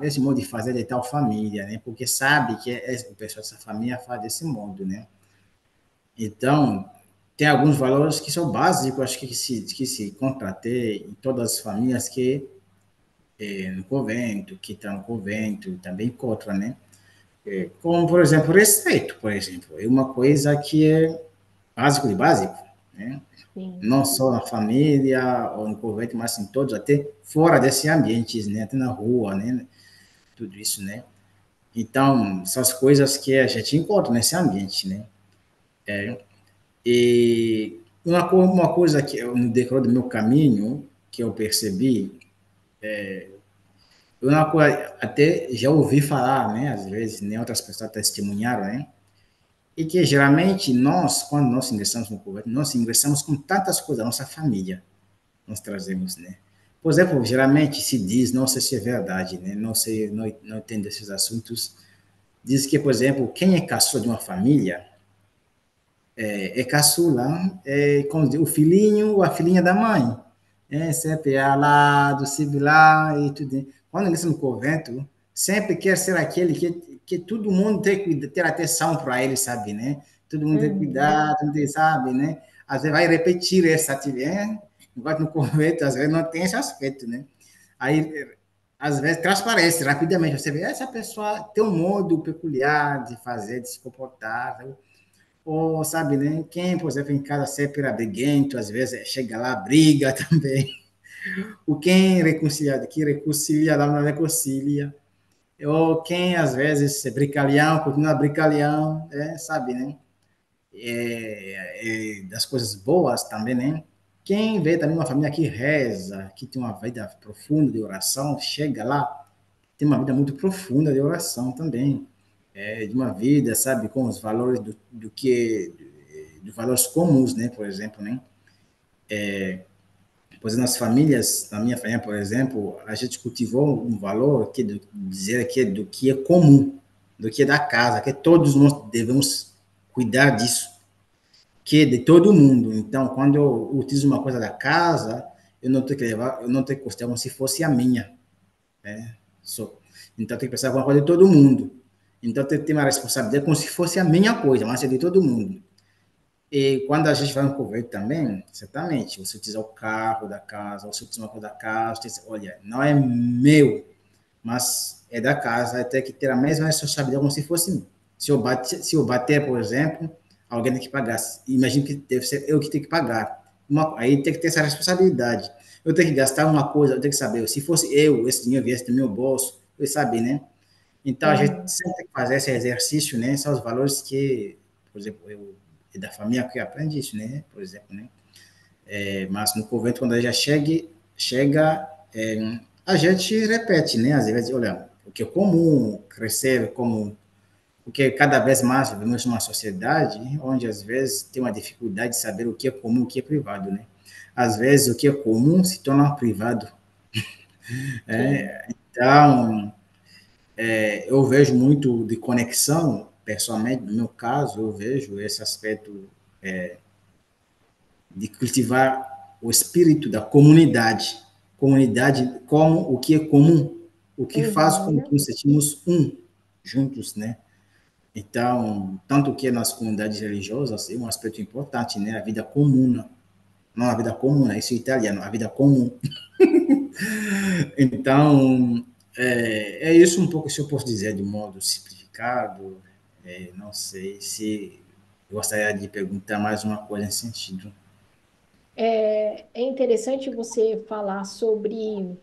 esse modo de fazer é de tal família, né? Porque sabe que o pessoal dessa família faz desse modo, né? Então, tem alguns valores que são básicos, acho que se contrater em todas as famílias que no convento, que estão no convento, também encontra, né? Como, por exemplo, respeito, por exemplo, é uma coisa que é básico de básico, né? Sim. Não só na família ou no convento, mas em todos, até fora desses ambientes, né? Até na rua, né? Tudo isso, né? Então, essas coisas que a gente encontra nesse ambiente, né? E uma coisa que no decorrer do meu caminho que eu percebi, uma coisa até já ouvi falar, né? Às vezes, né? Outras pessoas testemunharam, né? E que geralmente nós, quando nós ingressamos no convento, nós ingressamos com tantas coisas da nossa família, nós trazemos, né? Por exemplo, geralmente se diz, não sei se é verdade, né? Não sei, não entendo esses assuntos. Diz que, por exemplo, quem é caçula de uma família é caçula, como diz, o filhinho ou a filhinha da mãe. Sempre é lá, do civil lá e tudo. Quando eles no convento, sempre quer ser aquele que todo mundo tem que ter atenção para ele, sabe, né? Todo mundo tem que Uhum. cuidar, todo mundo tem, sabe, né? Às vezes vai repetir essa atividade, enquanto no convento, às vezes não tem esse aspecto, né? Aí, às vezes, transparece rapidamente. Você vê, essa pessoa tem um modo peculiar de fazer, de se comportar, ou, sabe, né? Quem, por exemplo, em casa sempre era briguento, às vezes chega lá, briga também. O quem reconcilia, que reconcilia lá não reconcilia. Ou quem, às vezes, é brincalhão, continua brincalhão, sabe, né? Das coisas boas também, né? Quem vê também uma família que reza, que tem uma vida profunda de oração, chega lá, tem uma vida muito profunda de oração também. De uma vida, sabe, com os valores do que, dos valores comuns, né, por exemplo, né? Pois nas famílias, na minha família, por exemplo, a gente cultivou um valor que dizer que do que é comum, do que é da casa, que todos nós devemos cuidar disso, que é de todo mundo. Então, quando eu utilizo uma coisa da casa, eu não tenho que levar, eu não tenho que considerar como se fosse a minha, né? Só. Então, tem que pensar alguma coisa de todo mundo. Então, tem que ter uma responsabilidade como se fosse a minha coisa, mas é de todo mundo. E quando a gente vai no convento também, certamente, você utiliza o carro da casa, ou você utiliza uma coisa da casa, você diz, olha, não é meu, mas é da casa, tem que ter a mesma responsabilidade como se fosse meu. Se eu bater, por exemplo, alguém tem que pagar. Imagino que deve ser eu que tenho que pagar. Aí tem que ter essa responsabilidade. Eu tenho que gastar uma coisa, eu tenho que saber. Se fosse eu, esse dinheiro viesse do meu bolso, eu sabia, né? Então, a gente Uhum. sempre tem que fazer esse exercício, né? São os valores que, por exemplo, eu e da família que aprende isso, né? Por exemplo, né? Mas no convento, quando a gente chega, a gente repete, né? Às vezes, olha, o que é comum, crescer como... Porque cada vez mais vivemos numa sociedade onde, às vezes, tem uma dificuldade de saber o que é comum e o que é privado, né? Às vezes, o que é comum se torna privado. Sim. Então, eu vejo muito de conexão, pessoalmente, no meu caso, eu vejo esse aspecto de cultivar o espírito da comunidade. Comunidade como o que é comum, o que faz com que Uhum. nos sentimos juntos, né? Então, tanto que nas comunidades religiosas é um aspecto importante, né? A vida comum, não a vida comum, isso é italiano, a vida comum. Então, é isso um pouco, se eu posso dizer de modo simplificado. Não sei se eu gostaria de perguntar mais uma coisa nesse sentido. É interessante você falar sobre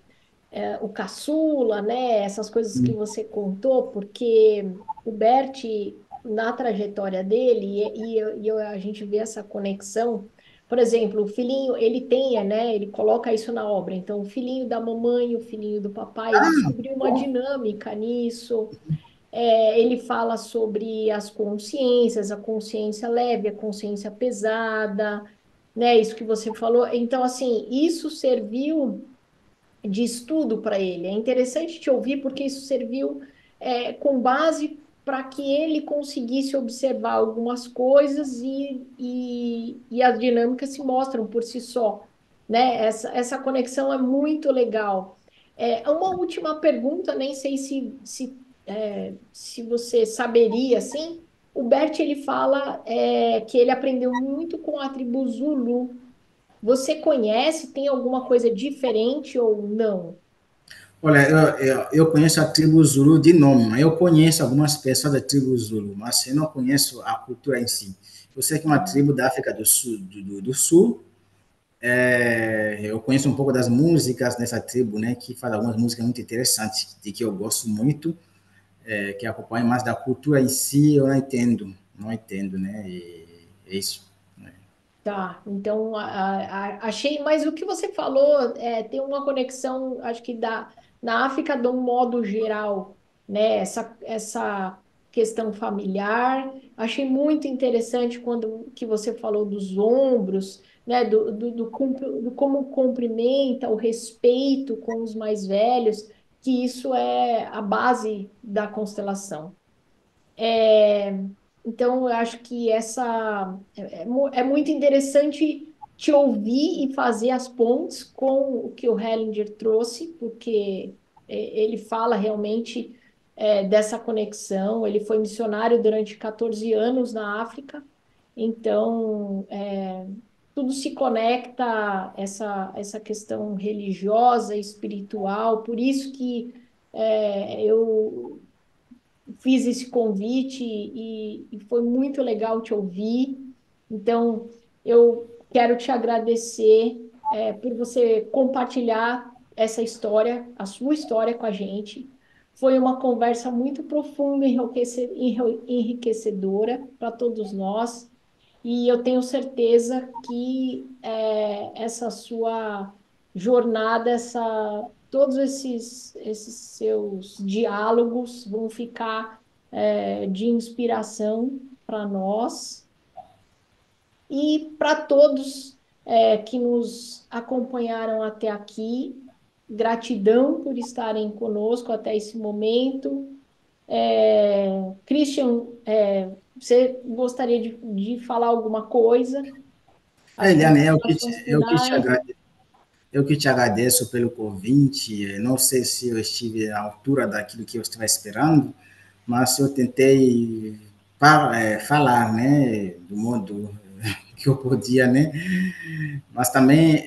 o caçula, né? Essas coisas que você contou, porque o Bert, na trajetória dele, a gente vê essa conexão. Por exemplo, o filhinho, ele tem, né? Ele coloca isso na obra. Então, o filhinho da mamãe, o filhinho do papai, ele descobriu uma dinâmica nisso. Ele fala sobre as consciências, a consciência leve, a consciência pesada, né? Isso que você falou. Então, assim, isso serviu de estudo para ele. É interessante te ouvir porque isso serviu com base para que ele conseguisse observar algumas coisas e as dinâmicas se mostram por si só, né? Essa conexão é muito legal. Uma última pergunta, nem sei se você saberia, assim, o Bert ele fala que ele aprendeu muito com a tribo Zulu. Você conhece? Tem alguma coisa diferente ou não? Olha, eu conheço a tribo Zulu de nome, mas eu conheço algumas pessoas da tribo Zulu, mas eu não conheço a cultura em si. Eu sei que é uma Tá. tribo da África do Sul, do Sul. Eu conheço um pouco das músicas dessa tribo, né, que faz algumas músicas muito interessantes, de que eu gosto muito, que acompanham, mas da cultura em si eu não entendo, né, e é isso. Né. Tá, então achei, mas o que você falou tem uma conexão, acho que na África de um modo geral, né? Essa questão familiar, achei muito interessante quando que você falou dos ombros, né? Do como cumprimenta, o respeito com os mais velhos, que isso é a base da constelação. É, então, eu acho que é muito interessante te ouvir e fazer as pontes com o que o Hellinger trouxe, porque ele fala realmente dessa conexão. Ele foi missionário durante 14 anos na África, então tudo se conecta essa questão religiosa, espiritual. Por isso que eu fiz esse convite e foi muito legal te ouvir. Então, eu quero te agradecer por você compartilhar essa história, a sua história com a gente. Foi uma conversa muito profunda e enriquecedora para todos nós. E eu tenho certeza que essa sua jornada, todos esses seus diálogos vão ficar de inspiração para nós e para todos que nos acompanharam até aqui. Gratidão por estarem conosco até esse momento. Christian, você gostaria de falar alguma coisa? As Eliane, considerações finais? eu que te agradeço pelo convite. Não sei se eu estive à altura daquilo que eu estava esperando, mas eu tentei falar, né, do modo que eu podia, né? Mas também,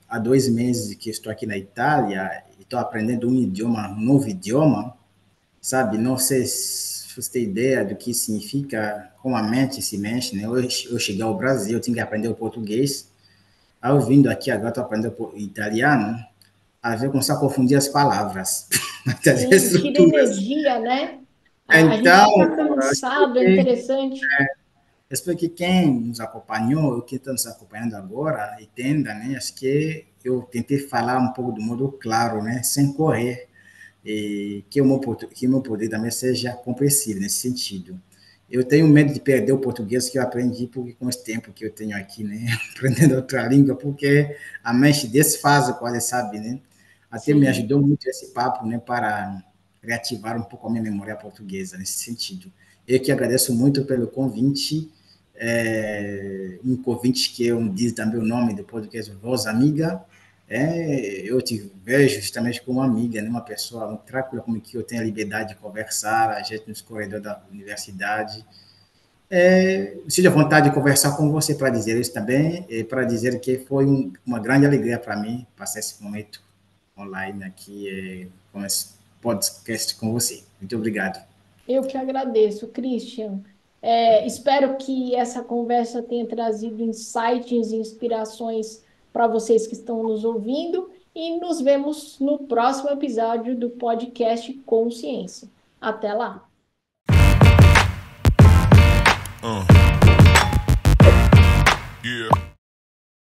há 2 meses que estou aqui na Itália e estou aprendendo um idioma, um novo idioma, sabe? Não sei se você tem ideia do que significa, como a mente se mexe, né? Eu cheguei ao Brasil, eu tinha que aprender o português. Aí eu vindo aqui agora, estou aprendendo italiano, às vezes eu começo a confundir as palavras, as Sim, tira estruturas. energia, né? A gente Então, fica eu cansado, é expliquei interessante. Espero que quem nos acompanhou, ou quem está nos acompanhando agora, entenda, né? Acho que eu tentei falar um pouco do modo claro, né? Sem correr, e que o meu poder também seja compreensível nesse sentido. Eu tenho medo de perder o português que eu aprendi porque com esse tempo que eu tenho aqui, né? Aprendendo outra língua, porque a mente desfaz, quase sabe, né? Até me Sim, ajudou muito esse papo, né? Para reativar um pouco a minha memória portuguesa nesse sentido. Eu que agradeço muito pelo convite, um convite que eu diz também o nome do podcast Voz Amiga. Eu te vejo justamente como uma amiga, né? Uma pessoa muito tranquila, como que eu tenho a liberdade de conversar, a gente nos corredores da universidade. Sinto a vontade de conversar com você para dizer isso também, para dizer que foi uma grande alegria para mim passar esse momento online aqui com esse podcast com você. Muito obrigado. eu que agradeço, Christian. Espero que essa conversa tenha trazido insights e inspirações para vocês que estão nos ouvindo e nos vemos no próximo episódio do podcast Consciência. Até lá! Yeah.